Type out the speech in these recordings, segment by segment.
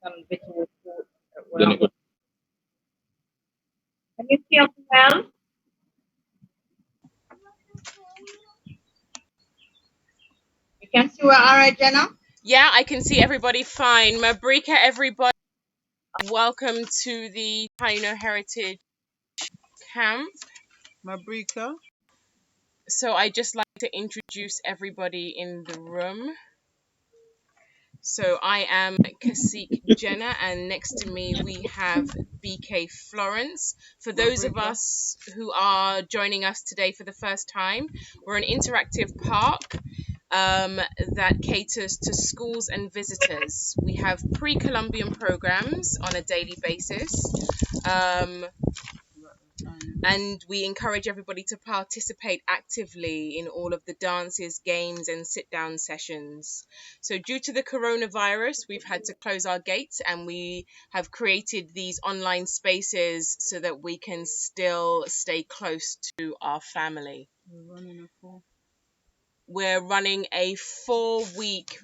Jennifer. Can you see us well? You can see we're all right, Jenna? Yeah, I can see everybody fine. Mabrika, everybody. Welcome to the Taino Heritage Camp. Mabrika. So I just like to introduce everybody in the room. So I am Kasik Jenna, and next to me we have Beike Florence. For those of us who are joining us today for the first time, we're an interactive park that caters to schools and visitors. We have pre-Columbian programs on a daily basis. And we encourage everybody to participate actively in all of the dances, games, and sit-down sessions. So due to the coronavirus, we've had to close our gates, and we have created these online spaces so that we can still stay close to our family. We're running a 4-week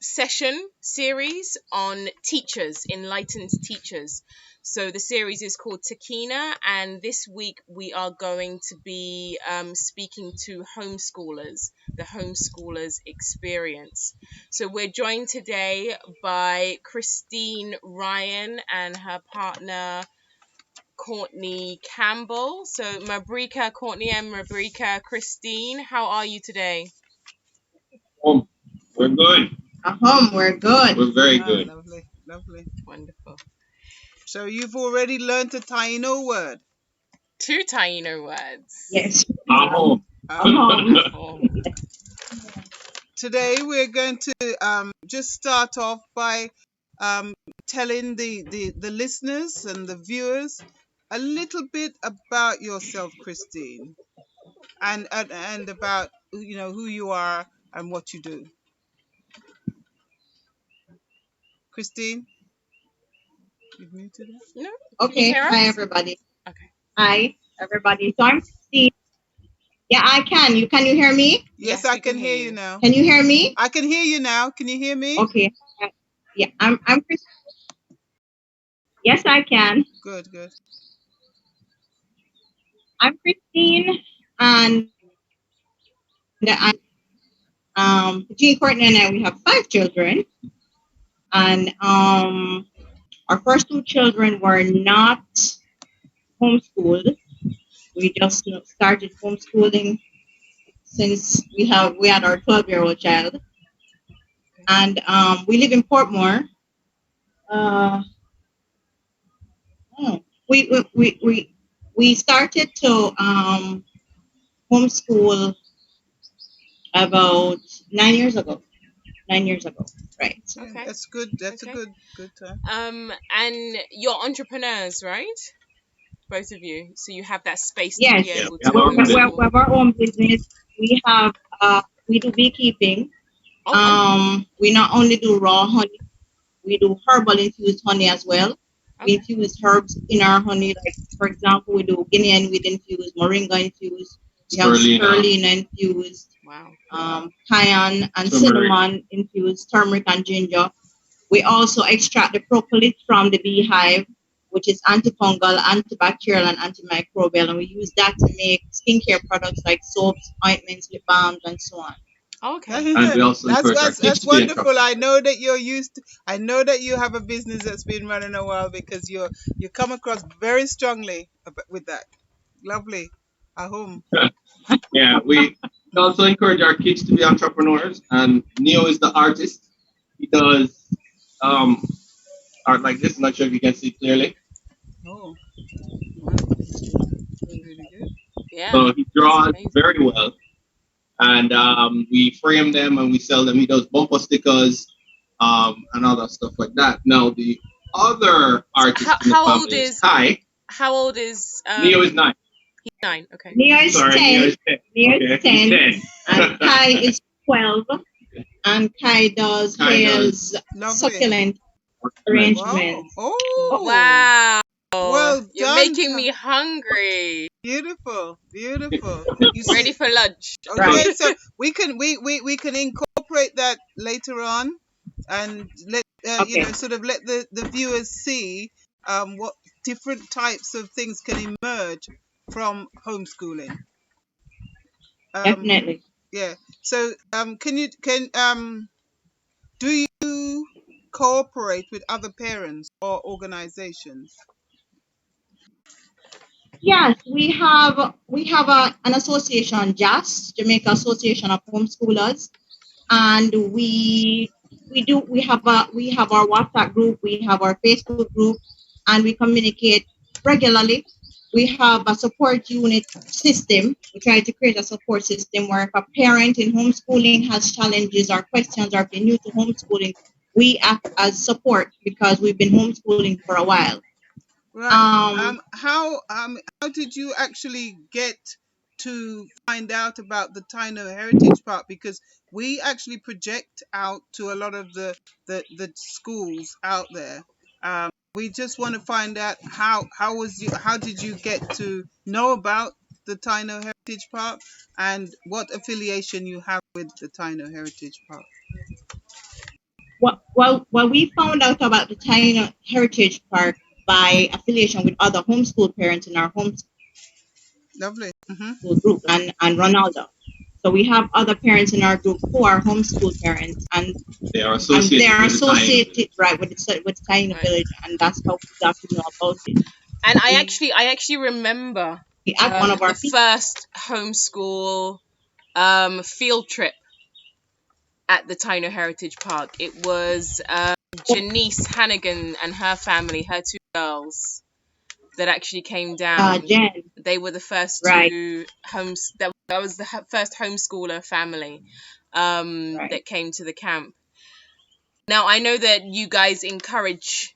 session series on teachers, Enlightened Teachers. So the series is called TEKINA, and this week we are going to be speaking to homeschoolers, the homeschoolers experience. So we're joined today by Christine Ryan and her partner Courtney Campbell. So Mabrika, Courtney, and Mabrika, Christine, how are you today? We're good. We're good. We're very good. Lovely, lovely. Wonderful. So you've already learned a Taino word. 2 Taino words. Yes. Home. Oh. Today we're going to just start off by telling the listeners and the viewers a little bit about yourself, Christine, and about who you are and what you do. Christine, you've muted her? No? Okay. Can you hear Hi, us? everybody. Okay. Hi, everybody. So I'm Christine. Yeah, I can. Can you hear me? Yes, Yes, I we can can hear hear you you. now. Can you hear me? I can hear you now. Can you hear me? Okay. Yeah, I'm Christine. Yes, I can. Good, good. I'm Christine, and Jean Courtney and I, we have 5 children, and our first 2 children were not homeschooled. We just started homeschooling since we had our 12-year-old child, and we live in Portmore. We started to homeschool about 9 years ago. 9 years ago, right? Yeah, Okay. that's good. That's Okay. a good time. And you're entrepreneurs, right? Both of you. So you have that space to Yes, be Yeah, able we have to our own business. we homeschool. have our own business. We have we do beekeeping. Oh, We not only do raw honey, we do herbal infused honey as well. We okay. infuse herbs in our honey. Like, for example, we do Guinean weed infused, moringa infused, we have spirulina infused, Wow. cayenne and Turmeric. cinnamon infused, turmeric and ginger. We also extract the propolis from the beehive, which is antifungal, antibacterial, and antimicrobial, and we use that to make skincare products like soaps, ointments, lip balms, and so on. Okay. And we also encourage our kids That's to be wonderful. entrepreneurs. I know that you're used to, I know that you have a business that's been running a while, because you come across very strongly with that. Lovely. Ahum. Yeah, we also encourage our kids to be entrepreneurs. And Neo is the artist. He does art like this. I'm not sure if you can see clearly. Oh, really good. Yeah. So he draws Amazing. very well. And we frame them and we sell them. He does bumper stickers and other stuff like that. Now, the other artist in the How old family is Kai. how old is Neo is 9. He's 9, okay. Neo is Sorry, 10. Neo is 10. Neo Okay, is 10. he's 10. And Kai is 12. And Kai does his succulent arrangements. Wow. Oh. Wow. Well You're done. making me hungry. Beautiful, beautiful. You Ready for lunch. Okay, Right. so we can incorporate that later on, and let Okay. sort of let the viewers see what different types of things can emerge from homeschooling. Definitely. Yeah. So do you cooperate with other parents or organizations? Yes, we have an association, JAS, Jamaica Association of Homeschoolers, and we have our WhatsApp group, we have our Facebook group, and we communicate regularly. We have a support unit system. We try to create a support system where if a parent in homeschooling has challenges or questions or been new to homeschooling, we act as support because we've been homeschooling for a while. Right. Um, How did you actually get to find out about the Taino Heritage Park? Because we actually project out to a lot of the schools out there. We just want to find out how did you get to know about the Taino Heritage Park and what affiliation you have with the Taino Heritage Park. well, we found out about the Taino Heritage Park by affiliation with other homeschool parents in our homeschool Lovely. group and Ronaldo. So we have other parents in our group who are homeschool parents, and They are they're associated with the time. associated right with Taino Right. Village, and that's how we got to know about it. And We I actually remember asked one of our the people. first homeschool field trip at the Taino Heritage Park. It was Janice Hannigan and her family, her two girls, that actually came down. Jen, They were the first right, two that was the first homeschooler family right. that came to the camp. Now I know that you guys encourage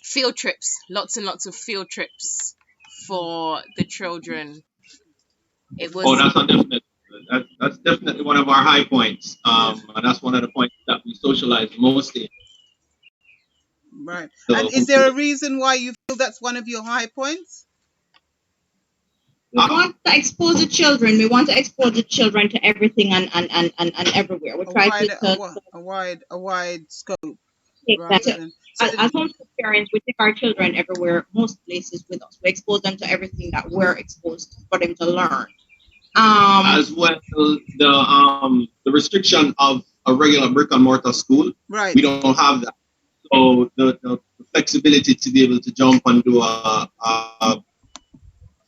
field trips, lots and lots of field trips for the children. It Oh, was that's a definite. That's definitely one of our high points. Yes. And that's one of the points that we socialize mostly. Right. The And is there a homeschool. reason why you feel that's one of your high points? We want to expose the children. We want to expose the children to everything and everywhere. We A try wide, a, to wi- a wide scope take rather that. So, than so. as homeschool parents, we take our children everywhere, most places with us. We expose them to everything that we're exposed to for them to learn. As well, the restriction of a regular brick and mortar school, Right. we don't have that. So the flexibility to be able to jump and do a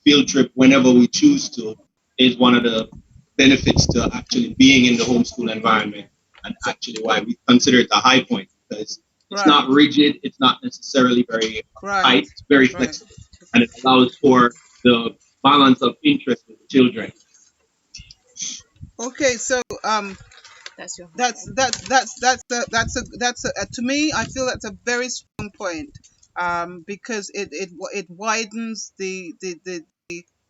field trip whenever we choose to is one of the benefits to actually being in the homeschool environment, and actually why we consider it a high point, because it's Right. not rigid, it's not necessarily very Right. tight, it's very Right. flexible, and it allows for the balance of interest with the children. Okay. So that's your that's a to me, I feel that's a very strong point, because it widens the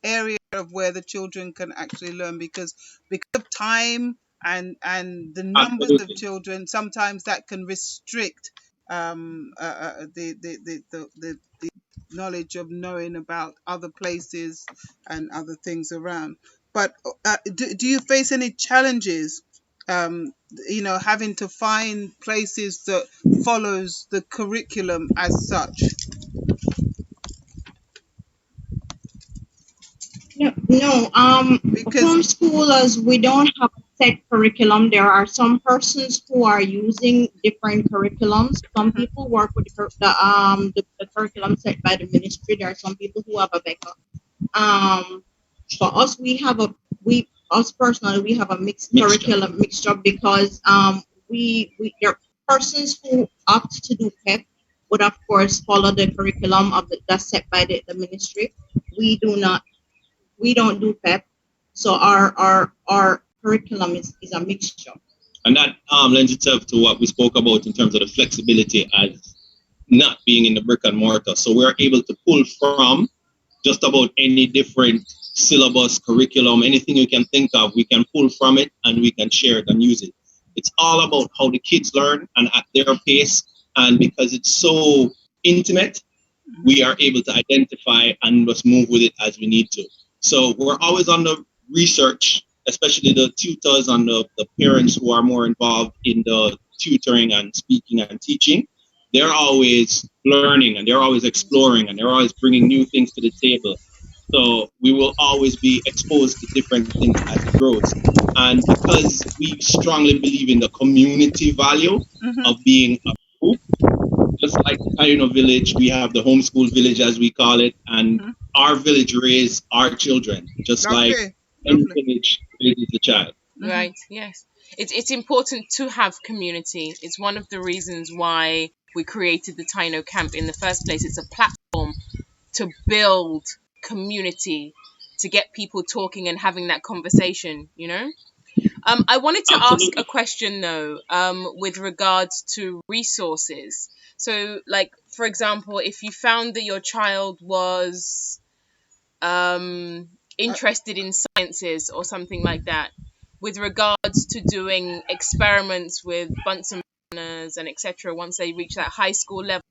area of where the children can actually learn, because of time and the numbers of Absolutely. children, sometimes that can restrict the knowledge of knowing about other places and other things around. But do you face any challenges, having to find places that follows the curriculum as such? No. Because Homeschoolers, we don't have a set curriculum. There are some persons who are using different curriculums. Some people work with the curriculum set by the ministry. There are some people who have a Beike. For us, us personally, we have a mixed curriculum mixture because there are persons who opt to do PEP would of course follow the curriculum that's set by the ministry. We do not. We don't do PEP, so our curriculum is a mixture. And that lends itself to what we spoke about in terms of the flexibility as not being in the brick and mortar. So we're able to pull from just about any different syllabus, curriculum, anything you can think of, we can pull from it and we can share it and use it. It's all about how the kids learn and at their pace. And because it's so intimate, we are able to identify and just move with it as we need to. So we're always on the research, especially the tutors and the parents who are more involved in the tutoring and speaking and teaching, they're always learning and they're always exploring and they're always bringing new things to the table. So we will always be exposed to different things as it grows. And because we strongly believe in the community value of being a group, just like Taino Village, we have the homeschool village, as we call it, and our village raise our children, just like any village raises a child. Right. Yes. It's important to have community. It's one of the reasons why we created the Taino Camp in the first place. It's a platform to build community, to get people talking and having that conversation, you know? I wanted to ask a question though, with regards to resources. So, like, for example, if you found that your child was interested in sciences or something like that, with regards to doing experiments with Bunsen burners and etc., once they reach that high school level,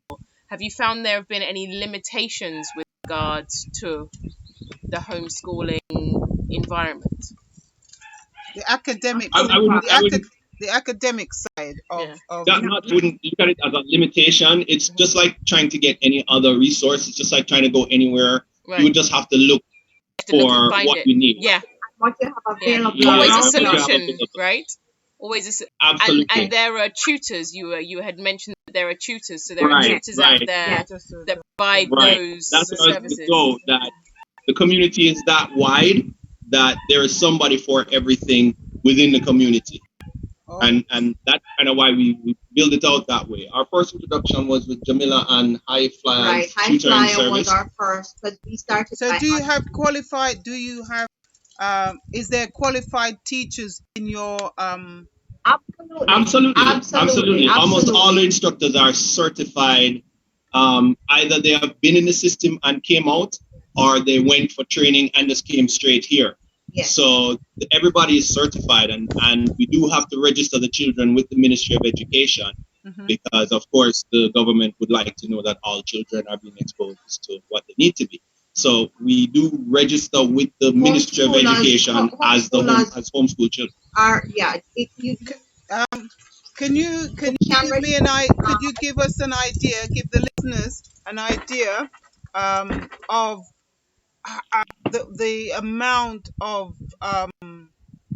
have you found there have been any limitations with regards to the homeschooling environment? The academic, the academic side of not wouldn't look at it as a limitation. It's just like trying to get any other resource. It's just like trying to go anywhere. Right. You would just have to look for what you need. Yeah. What you have available. Yeah. Always a solution, right? Always Absolutely. And there are tutors. You had mentioned that there are tutors, so there are tutors out there that provide those services. So that the community is that wide that there is somebody for everything within the community. And that's kind of why we build it out that way. Our first introduction was with Jamila and High Flyer. Right, High Flyer was our first, because we started. So do you have qualified, is there qualified teachers in your Absolutely. Almost all the instructors are certified. Either they have been in the system and came out, or they went for training and just came straight here. Yes. So everybody is certified, and we do have to register the children with the Ministry of Education, because of course the government would like to know that all children are being exposed to what they need to be. So we do register with the Ministry of Education as homeschool children. Could you give us an idea, give the listeners an idea of the amount of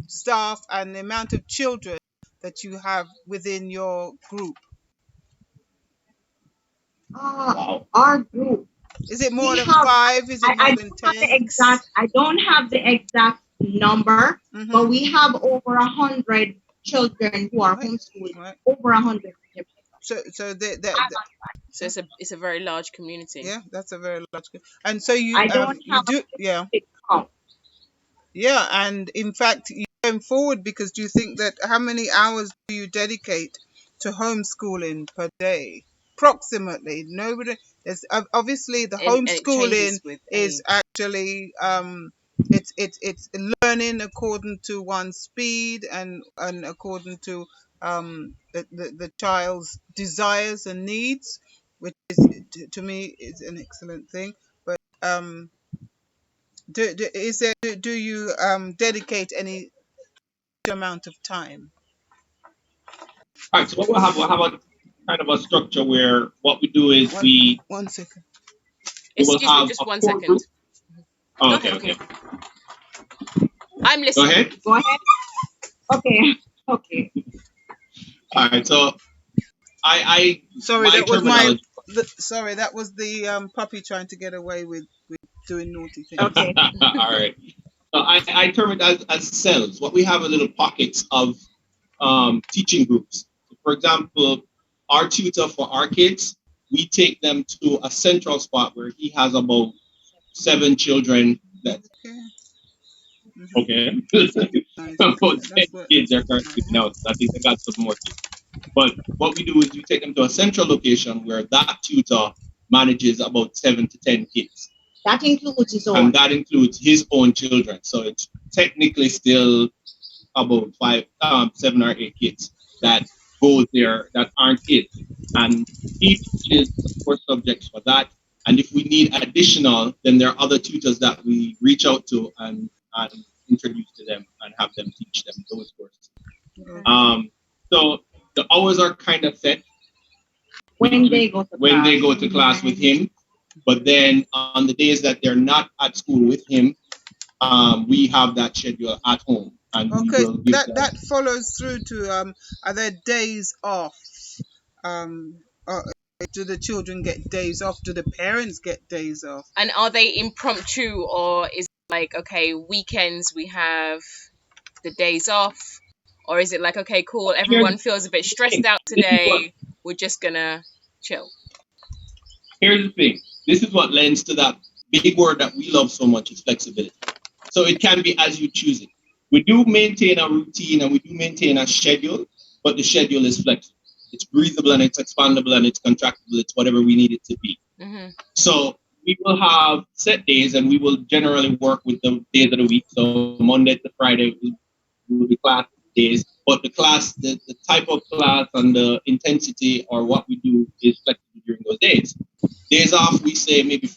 staff and the amount of children that you have within your group? Our group. Is it more than 5? Is it more than 10? I don't have the exact number, but we have over 100 children who are homeschooled. Right. Over 100. So it's a very large community. Yeah, that's a very large. And so you and in fact, you're going forward, because do you think that how many hours do you dedicate to homeschooling per day? Approximately. Nobody. There's obviously the homeschooling is actually it's learning according to one's speed and according to the child's desires and needs, which is to me is an excellent thing. But do you dedicate any amount of time? All right, so we'll have a kind of a structure where what we do is one second. Excuse me, just 1 second. Oh, okay. I'm listening. Go ahead. Okay. All right, so sorry, that was the puppy trying to get away with doing naughty things. Okay. All right. So I term it as cells. What we have are little pockets of teaching groups. For example, our tutor for our kids, we take them to a central spot where he has about 7 children. Okay. About 10 kids are currently now. I think they got some more kids. But what we do is we take them to a central location where that tutor manages about 7 to 10 kids. That includes his own. And that includes his own children. So it's technically still about 7 or 8 kids that go there that aren't kids. And he teaches the 4 subjects for that. And if we need additional, then there are other tutors that we reach out to and introduce to them and have them teach them those courses. So the hours are kind of set when they go to class with him. But then on the days that they're not at school with him, we have that schedule at home, and we Okay, will give them. that follows through to are there days off? Do the children get days off? Do the parents get days off? And are they impromptu, or is it like, okay, weekends we have the days off? Or is it like, okay, cool, everyone feels a bit stressed out today, we're just gonna chill? Here's the thing. This is what lends to that big word that we love so much, is flexibility. So it can be as you choose it. We do maintain a routine and we do maintain a schedule, but the schedule is flexible. It's breathable and it's expandable and it's contractible. It's whatever we need it to be. Mm-hmm. So we will have set days and we will generally work with the days of the week. So Monday to Friday will be class days, but the type of class and the intensity or what we do is flexible during those days. Days off, we say maybe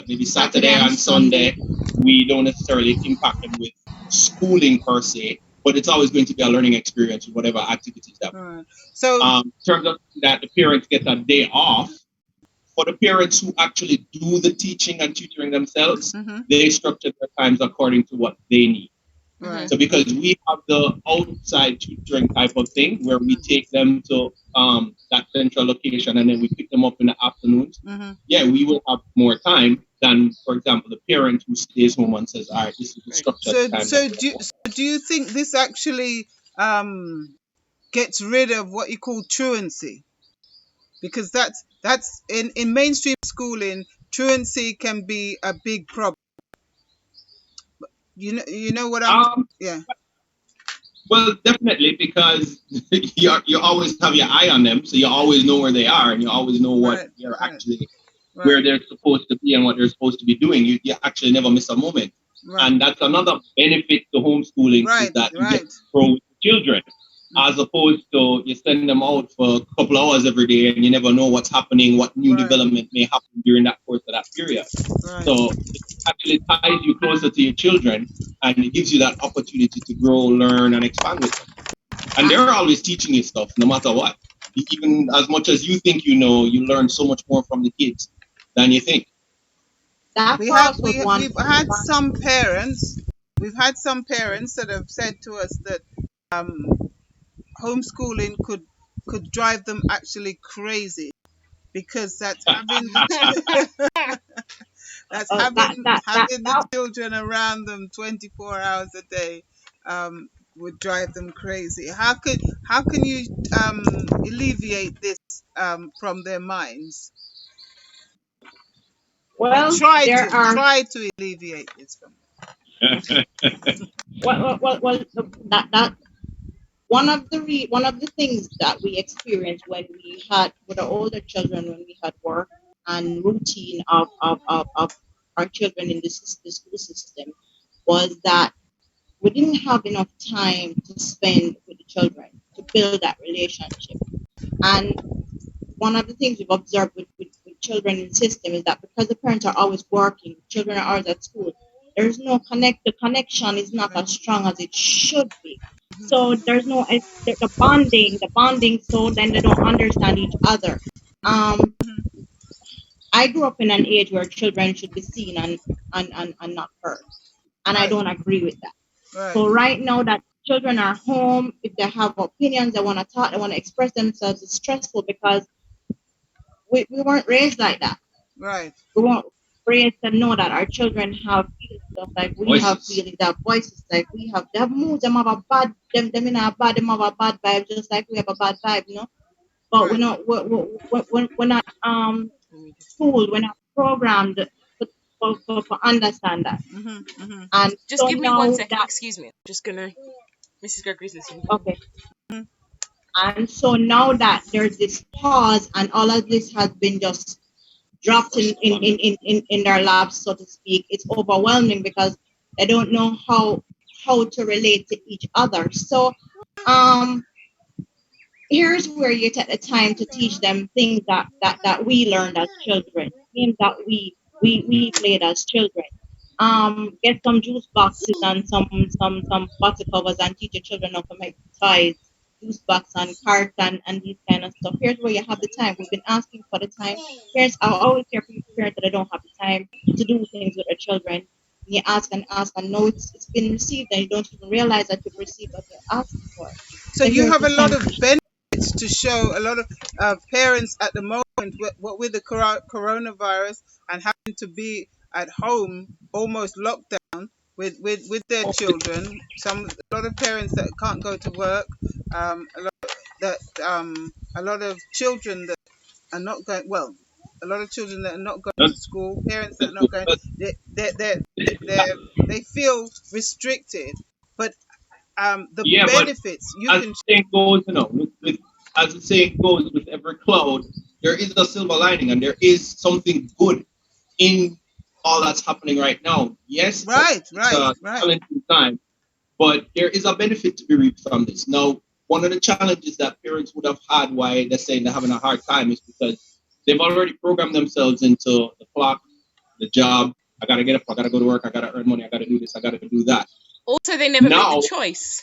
maybe Saturday and Sunday. We don't necessarily impact them with schooling per se, but it's always going to be a learning experience with whatever activities that. Right. So in terms of that, the parents get a day off. For the parents who actually do the teaching and tutoring themselves, they structure their times according to what they need. Right. So because we have the outside tutoring type of thing where we take them to that central location and then we pick them up in the afternoons, we will have more time than, for example, the parent who stays home and says, all right, this is the structure. So do you think this actually gets rid of what you call truancy? Because that's in mainstream schooling, truancy can be a big problem. You know what I'm yeah. Well, definitely, because you always have your eye on them, so you always know where they are, and you always know what they're actually where they're supposed to be and what they're supposed to be doing. You actually never miss a moment, and that's another benefit to homeschooling is that you get to grow with the children, as opposed to you send them out for a couple of hours every day and you never know what's happening, what new development may happen during that course of that period. So it actually ties you closer to your children and it gives you that opportunity to grow, learn, and expand with them. And they're always teaching you stuff, no matter what. Even as much as you think you know, you learn so much more from the kids than you think. We've had some parents that have said to us that homeschooling could drive them actually crazy, because that's having having the children around them 24 hours a day would drive them crazy. How can you alleviate this from their minds? Well, try to alleviate this from them. well, that one of the things that we experienced when we had with our older children, when we had work and routine of our children in the school system, was that we didn't have enough time to spend with the children to build that relationship. And one of the things we've observed with children in the system is that because the parents are always working, children are always at school, there's no the connection is not as strong as it should be. So there's no the bonding, so then they don't understand each other. I grew up in an age where children should be seen and not heard. And I don't agree with that. So right now that children are home, if they have opinions, they want to talk, they want to express themselves, it's stressful because we weren't raised like that. Right. We weren't raised to know that our children have feelings, just like we have feelings, they have voices, like we have, they have moods, them have a bad, them in a bad, them have a bad vibe, just like we have a bad vibe, you know. But we're not schooled, we're not programmed to understand that. And just give me 1 second, excuse me. I'm just gonna, Mrs. Gregory's listening. Okay. And so now that there's this pause and all of this has been just dropped in their laps, so to speak, it's overwhelming because they don't know how to relate to each other. So here's where you take the time to teach them things that we learned as children, games that we played as children. Get some juice boxes and some bottle covers and teach your children how to make toys. juice box and carton and these kind of stuff. Here's where you have the time. We've been asking for the time. Parents, I always hear from parents that I don't have the time to do things with their children. You ask, and know it's been received, and you don't even realize that you've received what you're asking for. So So you here's have the a lot time of to benefits to show a lot of parents at the moment, what with the coronavirus and having to be at home, almost locked down with their children. A lot of parents that can't go to work, a lot that a lot of children that are not going well. A lot of children that are not going to school, parents that are not going, they they feel restricted. But the Yeah, but benefits you as can. the saying goes, as the saying goes, with every cloud, there is a silver lining, and there is something good in all that's happening right now. Yes, Right, it's right, a right. challenging time, but there is a benefit to be reaped from this. Now, one of the challenges that parents would have had why they're saying they're having a hard time is because they've already programmed themselves into the clock, the job. I gotta get up, I gotta go to work, I gotta earn money, I gotta do this, I gotta do that. Also, they never made the Now, choice,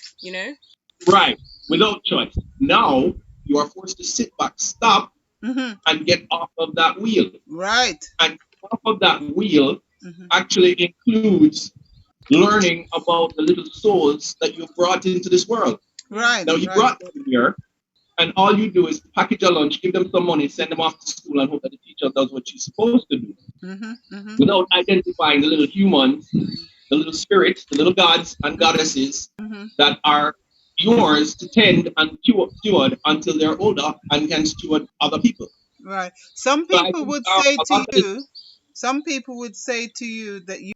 right, without choice. Now you are forced to sit back, stop, Mm-hmm. and get off of that wheel. Right. And off of that wheel Mm-hmm. actually includes learning about the little souls that you brought into this world. Right, Now you right. brought them here, and all you do is package a lunch, give them some money, send them off to school, and hope that the teacher does what she's supposed to do, Mm-hmm. Mm-hmm. without identifying the little humans, the little spirits, the little gods and goddesses Mm-hmm. that are yours to tend and steward until they're older and can steward other people. Right. Some So I people think would say a to lot of this, you, some people would say to you that you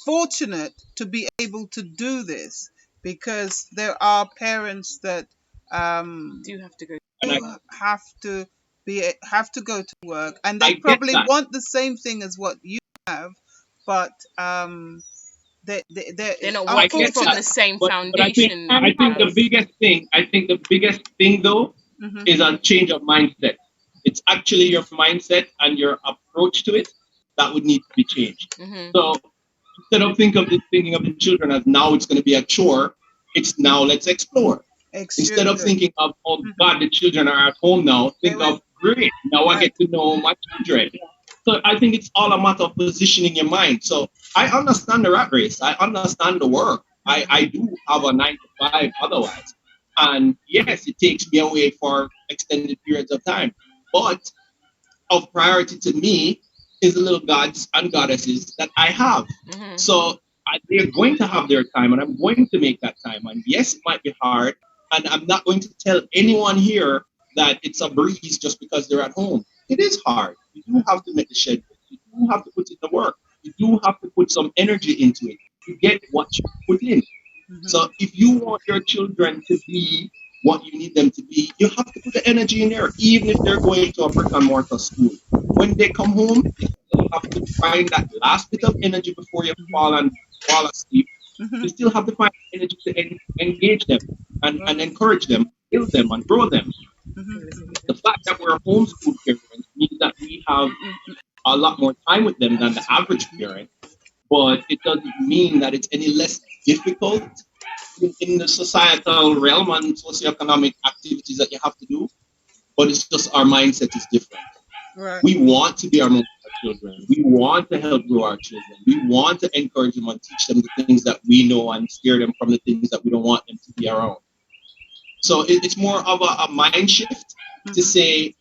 fortunate to be able to do this because there are parents that do have to go. and do have to go to work and they I get probably that. want the same thing as what you have, but they They're not I working get from that. the unfortunate. same But foundation I you think have. the biggest thing though Hmm. is a change of mindset. It's actually your mindset and your approach to it that would need to be changed. Hmm. So instead of thinking of the children as now it's going to be a chore, it's now let's explore. Instead of Children. thinking of, oh Mhm. God, the children are at home now, They think went of, great, now I right. get to know my children. So I think it's all a matter of positioning your mind. So I understand the rat race. I understand the work. I Hmm. do have a 9 to 5 otherwise. And yes, it takes me away for extended periods of time. But of priority to me is the little gods and goddesses that I have. Hmm. So they're going to have their time, and I'm going to make that time. And yes, it might be hard, and I'm not going to tell anyone here that it's a breeze just because they're at home. It is hard. You do have to make the schedule. You do have to put in the work. You do have to put some energy into it to get what you put in. Hmm. So if you want your children to be what you need them to be, you have to put the energy in there, even if they're going to a brick and mortar school. When they come home, you still have to find that last bit of energy before you fall asleep. Hmm. You still have to find energy to engage them Right. and encourage them, build them and grow them. Hmm. The fact that we're homeschool parents means that we have a lot more time with them than the average parent, but it doesn't mean that it's any less difficult in the societal realm and socioeconomic activities that you have to do, but it's just our mindset is different. Right. We want to be our most of our children. We want to help grow our children. We want to encourage them and teach them the things that we know and steer them from the things that we don't want them to be around. So it's more of a mind shift to Hmm. say,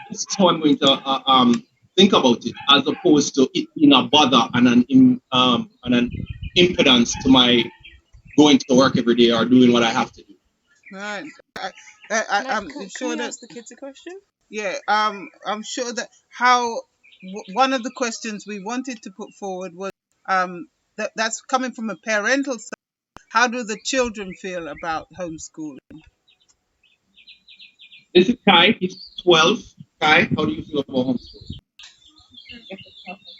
this is how I'm going to think about it, as opposed to it being a bother and an impedance to my going to work every day or doing what I have to do. Right. I'm Can sure you that, ask the kids a question? yeah, I'm sure that how one of the questions we wanted to put forward was that's coming from a parental side. How do the children feel about homeschooling? This is Kai. He's 12. Kai, how do you feel about homeschool?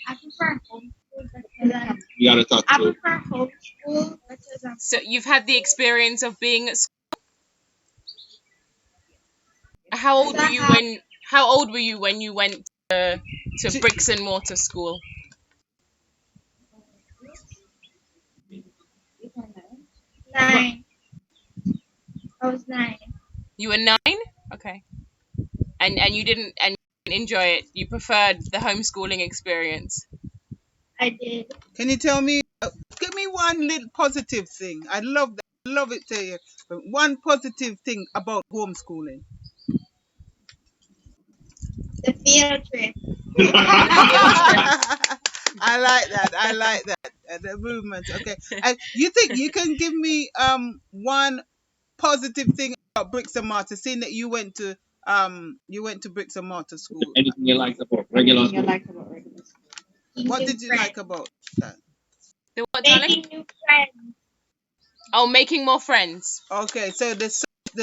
I prefer homeschool because You gotta talk I to. prefer homeschool because So you've had the experience of being at school. How old were you I when? How old were you when you went to bricks and mortar school? have 9. I was 9. You were 9? Okay. And you didn't enjoy it. You preferred the homeschooling experience. I did. Can you tell me? Give me one little positive thing. I love that. I love it to you. But one positive thing about homeschooling. The field trip. I like that. I like that. The movement. Okay. You think you can give me one positive thing about bricks and mortar, seeing that you went to bricks and mortar school? Anything you like about regular Anything you school? like about regular school? What New did you friends. like about that? The what, darling? Making new friends. Oh, making more friends. Okay, so the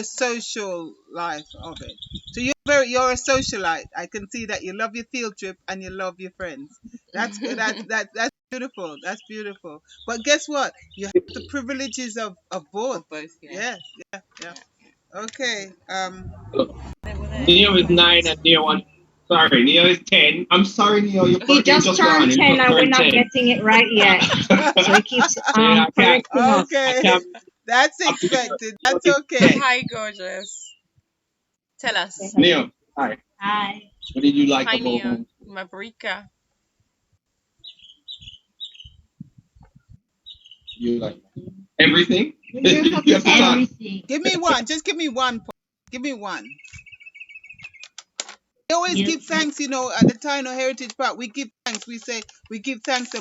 social life of it. So you're a socialite. I can see that you love your field trip and you love your friends. That's good. That's beautiful. That's beautiful. But guess what? You have the privileges of both. Of both, yeah. Yeah. Okay. Neo is 9 and Neo one. Sorry, Neo is 10. I'm sorry, Neo. Your He birthday just just turned gone. You 10 just and we're turned not 10. getting it right yet. So he keeps I can't. correcting us. I Okay. can't. That's I'm too expected. Neo That's is okay. 10. Hi, gorgeous. Tell us. Neo, hi. Hi. What did you like Hi, about Neo. home? Mabrika. You like everything? You You have to talk. everything. Give me one. Just give me one point. Give me one. We always give thanks, at the Taino Heritage Park. We give thanks. We say we give thanks,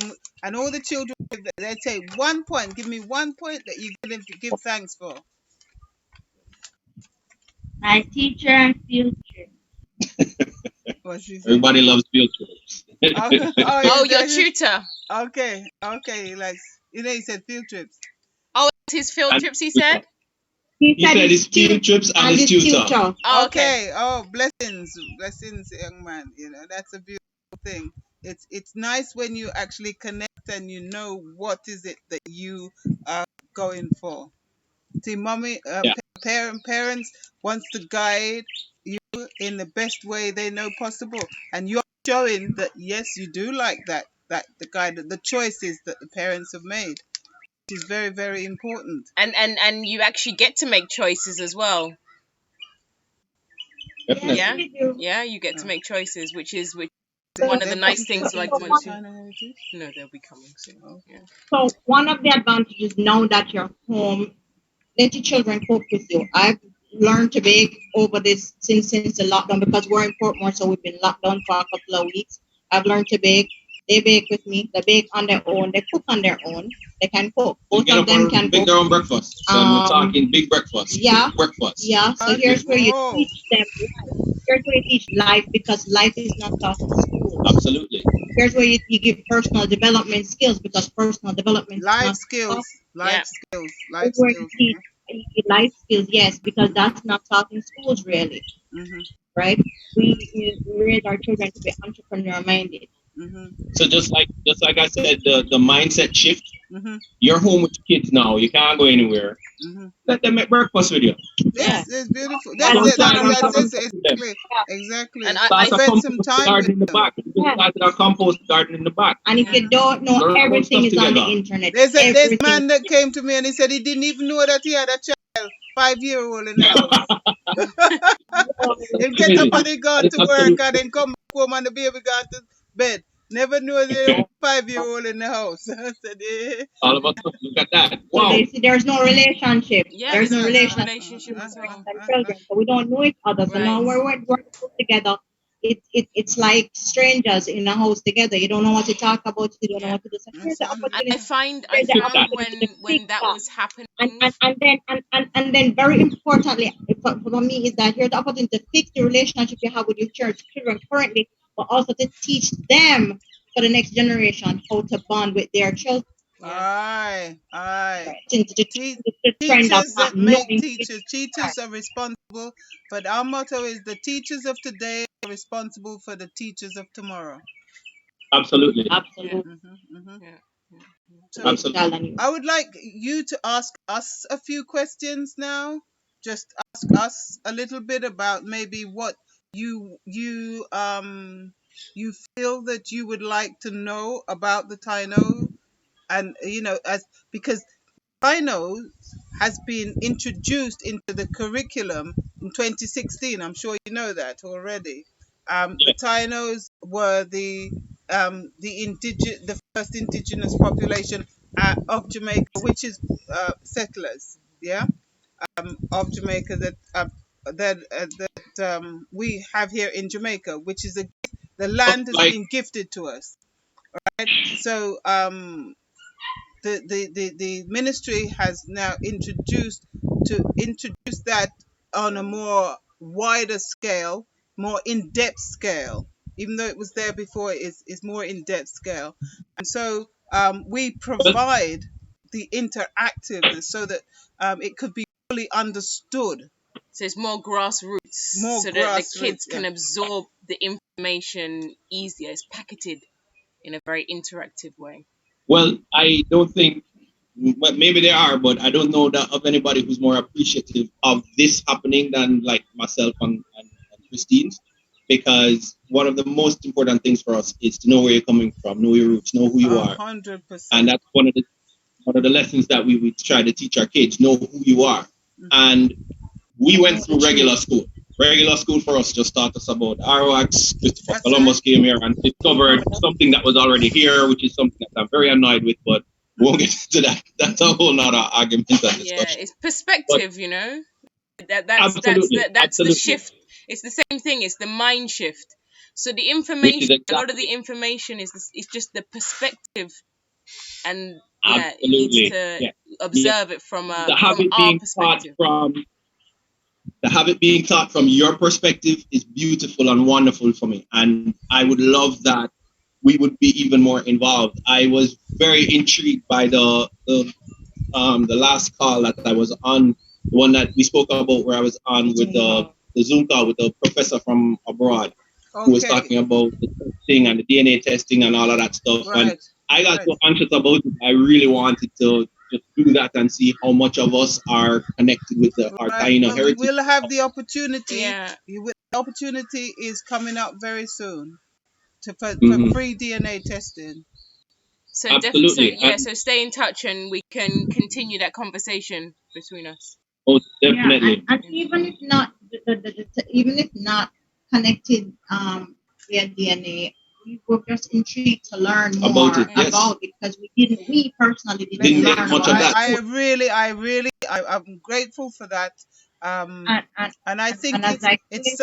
and all the children they say 1 point. Give me 1 point that you're gonna give thanks for. My teacher and field trip. What's she say? Everybody loves field trips. Oh, your tutor. Okay. Like he said field trips. Oh, it's his field And trips, he said? he said his field trips and his tutor. Oh, okay. Okay. Oh, blessings, young man. That's a beautiful thing. It's nice when you actually connect and you know what is it that you are going for. See, mommy, Yeah, parents wants to guide you in the best way they know possible, and you're showing that yes, you do like the guide, the choices that the parents have made, which is very, very important. And you actually get to make choices as well. definitely. Yeah. We do. Yeah, you get to Oh. make choices, which is They, one of the they've nice come, things they've like come to once the you. Taino Heritage. No, they'll be coming soon. Oh. Yeah. So one of the advantages now that you're home, let your children cook with you. I've learned to bake over this since the lockdown because we're in Portmore, so we've been locked down for a couple of weeks. I've learned to bake. They bake with me. They bake on their own. They cook on their own. They can cook. You Both get of up them and can make cook. their own breakfast. So we're talking big breakfast. Yeah, Big breakfast. yeah. So here's where you Whoa. teach them life. Here's where you teach life because life is not taught in school. Absolutely. Here's where you give personal development skills because personal development is Life not skills, taught. Yeah. life Here's where you skills. teach life skills, yes, because that's not taught in schools really, Mhm, right? We raise our children to be entrepreneur minded. mhm, So just like I said, the mindset shift. mhm, You're home with your kids now. You can't go anywhere. mhm. Let them make breakfast with you. Yeah. It's beautiful. Yeah, That's it. Alongside our That's compost it. with them. Exactly. And Start a Spend some compost time with garden in the them. back. We just started our compost garden in the back. And if you don't know, Learn about everything stuff is on the together. internet. There's a Everything. man that came to me and he said he didn't even know that he had a child, 5-year-old in the house. Him get up Crazy. and he gone to work and then come back home and the baby gone to bed. Never knew there was a 5-year-old in the house. I said, eh. All of us, look at that. So Wow. they see there's no relationship. Yeah, There's no there's no relationship relationship between at parents all. and children. So we don't know each other. So Right. now we're working together. It's like strangers in a house together. You don't know what to talk about. You don't know Yeah. what to do. So here's the And opportunity. I found Here's the that. opportunity to when fix that that. was happening. And then very importantly for me is that here's the opportunity to fix the relationship you have with your children currently, but also to teach them for the next generation how to bond with their children. Aye. To the trend of Teachers not that make knowing. teachers. Teachers are responsible, but our motto is the teachers of today are responsible for the teachers of tomorrow. Absolutely. Absolutely. Yeah. So Absolutely. I would like you to ask us a few questions now. Just ask us a little bit about maybe what you feel that you would like to know about the Taino, and as because Tainos has been introduced into the curriculum in 2016. I'm sure you know that already. The Tainos were the first indigenous population of Jamaica, which is settlers, yeah, of Jamaica that we have here in Jamaica, which is the land has Like, been gifted to us, right? So the ministry has now introduced that on a more wider scale, more in-depth scale. Even though it was there before, it's more in-depth scale. And so we well, provide the interactiveness so that it could be fully understood, So it's more grassroots, more so that the grassroots. kids Yeah. can absorb the information easier. It's packaged in a very interactive way. well, I don't think, well, maybe there are, but I don't know that of anybody who's more appreciative of this happening than like myself and Christine's, because one of the most important things for us is to know where you're coming from, know your roots, know who you are, and 100%. that's one of the lessons that we try to teach our kids: know who you are. And we went through regular school. Regular school for us just taught us about Arawaks. Christopher That's Columbus right. came here and discovered something that was already here, which is something that I'm very annoyed with, but we won't get into that. That's a whole nother argument and Yeah, discussion. it's But perspective, you know. absolutely, That's the absolutely, shift. It's the same thing. It's the mind shift. So the which is information, a lot of the exactly, information is just the perspective, and yeah, it needs absolutely, to yeah, yeah. observe it from To have it our being taught perspective. from to have it being taught from your perspective is beautiful and wonderful for me. And I would love that we would be even more involved. I was very intrigued by the last call that I was on, the one that we spoke about where I was on with the Zoom call with the professor from abroad who was Okay. talking about the testing and the DNA testing and all of that stuff. And Right. I got Right. so anxious about it. I really wanted to just do that and see how much of us are connected with our Right. Taino Well, we heritage. will have the opportunity. Yeah. The opportunity is coming up very soon for Mhm. free DNA testing. So Absolutely. so stay in touch and we can continue that conversation between us. Oh, Yeah, definitely. and even if not, even if not connected via DNA, we were just intrigued to learn more About it, yes. about it because we personally didn't Didn't get learn much of about that. I'm grateful for that. And I think and as I it's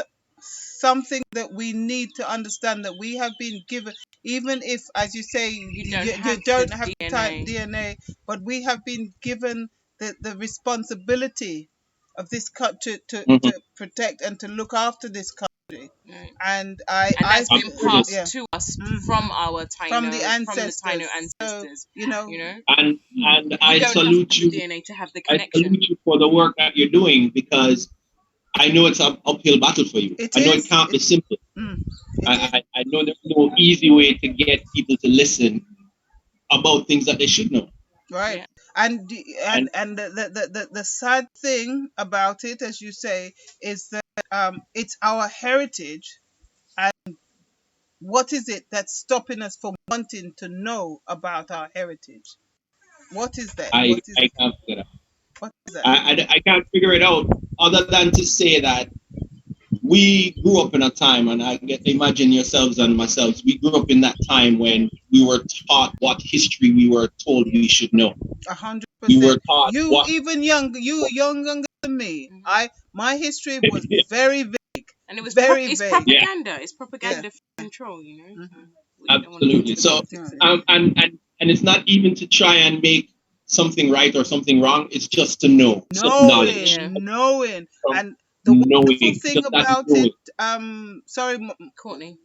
something that we need to understand, that we have been given, even if, as you say, you don't have the type DNA, but we have been given the responsibility of this country to protect and to look after this country. Right. And that's been Absolutely. passed to us from our from the Taino ancestors. So, ancestors. you know, And You I don't have salute to you. have DNA to have the I connection. salute you for the work that you're doing, because I know it's an uphill battle for you. it I know it is. can't be simple. It is. I know there's no easy way to get people to listen about things that they should know. Right. Yeah. And And the sad thing about it, as you say, is that it's our heritage. And what is it that's stopping us from wanting to know about our heritage? What is that? I What is can't figure that. what is that? I can't figure it out, other than to say that we grew up in a time, and imagine yourselves and myself, we grew up in that time when we were taught what history we were told we should know. 100%. We were taught You what. even younger than me. My history was Yeah. very vague. And it was Very it's vague. propaganda. It's propaganda for control, you know. So we don't want to go Absolutely. into So, politics. and it's not even to try and make something right or something wrong. It's just to know, some knowledge. Knowing. From And the wonderful knowing, thing just that about knowing. it, sorry, Courtney.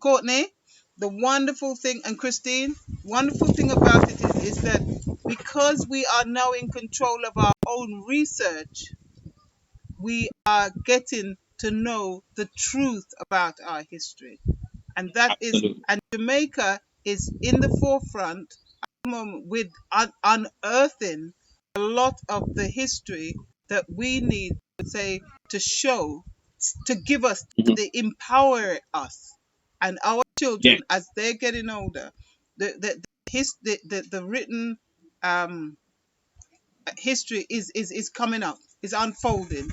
the wonderful thing, and Christine, wonderful thing about it is that because we are now in control of our own research, we are getting to know the truth about our history. And that is, Absolutely. and Jamaica is in the forefront at the moment with unearthing a lot of the history that we need, say, to show, to give us, to empower us and our children as they're getting older. The written history is coming up, is unfolding,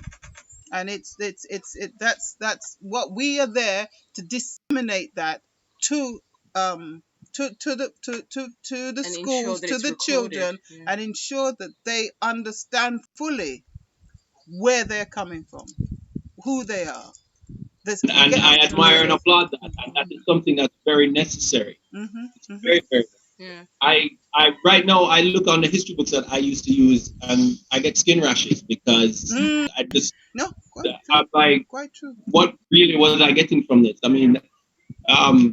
and that's what we are there to disseminate that to to the And ensure schools, that to it's the recorded. children, Yeah. and ensure that they understand fully where they're coming from, who they are. And I admire and applaud that. And that is something that's very necessary. It's very, very Yeah. I right now I look on the history books that I used to use and I get skin rashes because I just No, I'm like, quite true. what really was I getting from this? I mean,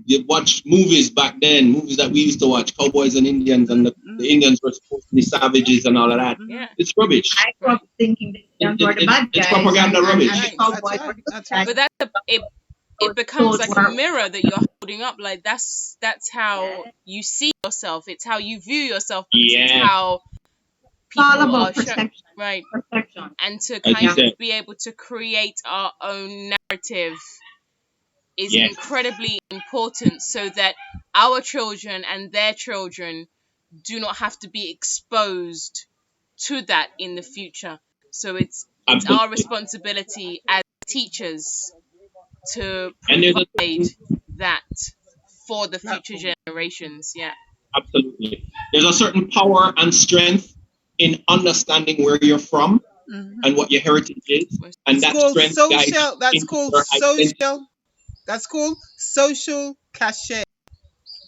you watch movies back then, movies that we used to watch, Cowboys and Indians, and the Indians were supposed to be savages and all of that. Yeah. It's rubbish. I grew up thinking the Indians were the bad guys. It's propaganda rubbish. And the cowboys were the good guys. But it becomes like a mirror that you're holding up. Like that's how you see yourself. It's how you view yourself. Because it's how It's all people about are perception. right. Perception. And to As you kind said. of be able to create our own narrative is Yes. incredibly important, so that our children and their children do not have to be exposed to that in the future. So it's Absolutely. our responsibility as teachers to And there's provide that for the future generations. Yeah. Absolutely. There's a certain power and strength in understanding where you're from and what your heritage is. And that strength guides That's called social. That's called social cachet.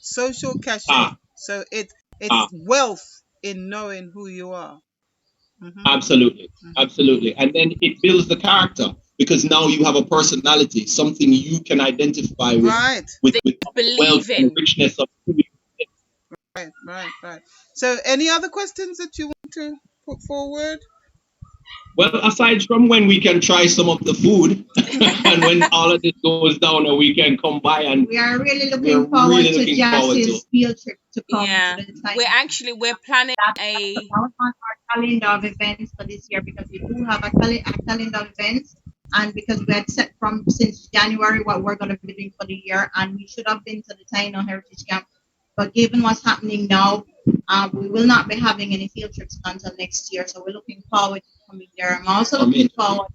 Social cachet. So it's wealth in knowing who you are. Absolutely. Absolutely. And then it builds the character because now you have a personality, something you can identify with. Right. With believe wealth in. and richness of who you are. Right. So any other questions that you want to put forward? Well, aside from when we can try some of the food and when all of this goes down and we can come by, and we are really looking forward to Jass's field trip to come to the Taino. We're planning on our calendar of events for this year, because we do have a calendar of events, and because we had set from since January what we're going to be doing for the year, and we should have been to the Taino Heritage Camp, but given what's happening now, we will not be having any field trips until next year. So we're looking forward to coming there. I'm also looking forward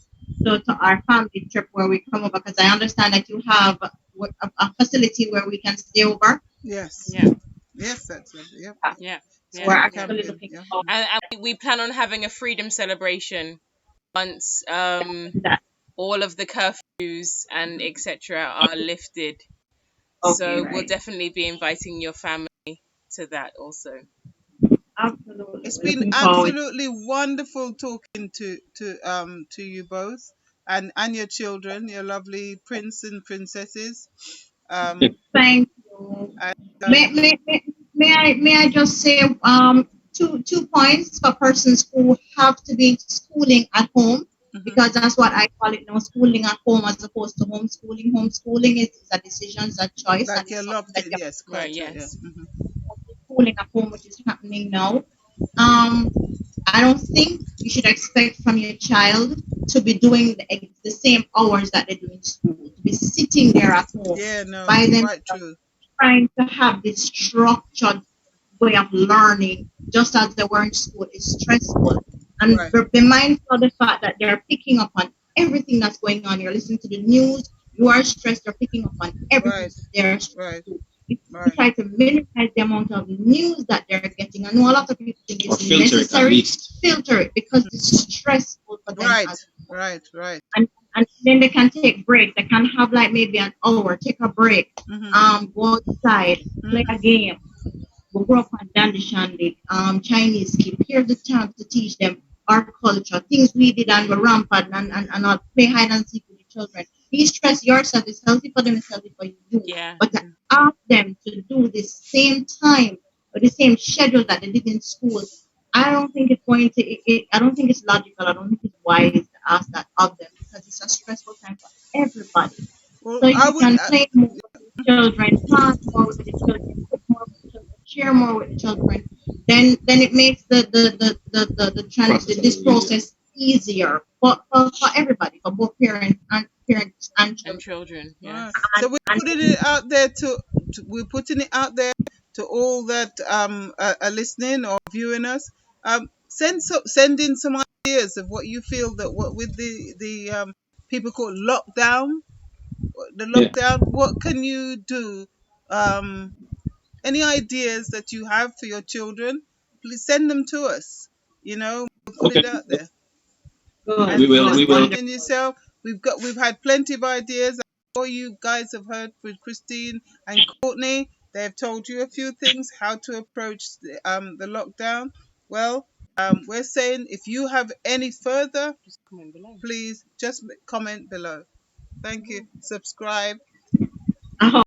to our family trip where we come over, because I understand that you have a facility where we can stay over. Yes. Yeah. Yes, that's it. Yep. Yeah. So we're actually looking forward. And we plan on having a freedom celebration once all of the curfews and etc. are lifted. So we'll definitely be inviting your family to that also. Absolutely. It's been absolutely wonderful talking to you both and your children, your lovely prince and princesses. Thank you. May I just say two points for persons who have to be schooling at home, because that's what I call it now, schooling at home as opposed to homeschooling. Homeschooling is a decision, it's a choice. Like and yes, quite right, yes. Schooling at home, which is happening now. I don't think you should expect from your child to be doing the same hours that they do in school, to be sitting there at home by them, trying to have this structured way of learning just as they were in school is stressful. And be mindful of the fact that they're picking up on everything that's going on. You're listening to the news, you are stressed, you're picking up on everything. They're stressed. We try to minimize the amount of news that they're getting. I know a lot of people think it's necessary. Filter it, because it's stressful for them. Right. And then they can take breaks. They can have like maybe an hour, take a break, go outside, play a game. We grew up on Dandy Shandy, Chinese skip. Here's the chance to teach them our culture, things we did and we're rampant and I'll play hide and seek with the children. De-stress yourself. It's healthy for them, it's healthy for you. Yeah. But to ask them to do the same time or the same schedule that they did in school, I don't think it's going to. I don't think it's logical. I don't think it's wise to ask that of them, because it's a stressful time for everybody. Well, so you can play more with the children, talk more with the children, cook more with the children, share more with the children. Then it makes this process easier for everybody, for both parents and children. Yeah. So we're putting it out there we're putting it out there to all that are listening or viewing us. send in some ideas of what you feel that what with the people call lockdown, the Yeah. lockdown. What can you do? Um, any ideas that you have for your children? Please send them to us. We'll put Okay. it out there. Good, And We will. good, We will. Christine wonderful. and yourself, we've had plenty of ideas. I'm sure you guys have heard with Christine and Courtney. They've told you a few things how to approach the lockdown. Well, we're saying if you have any further, Just comment below. please just comment below. Thank you. Subscribe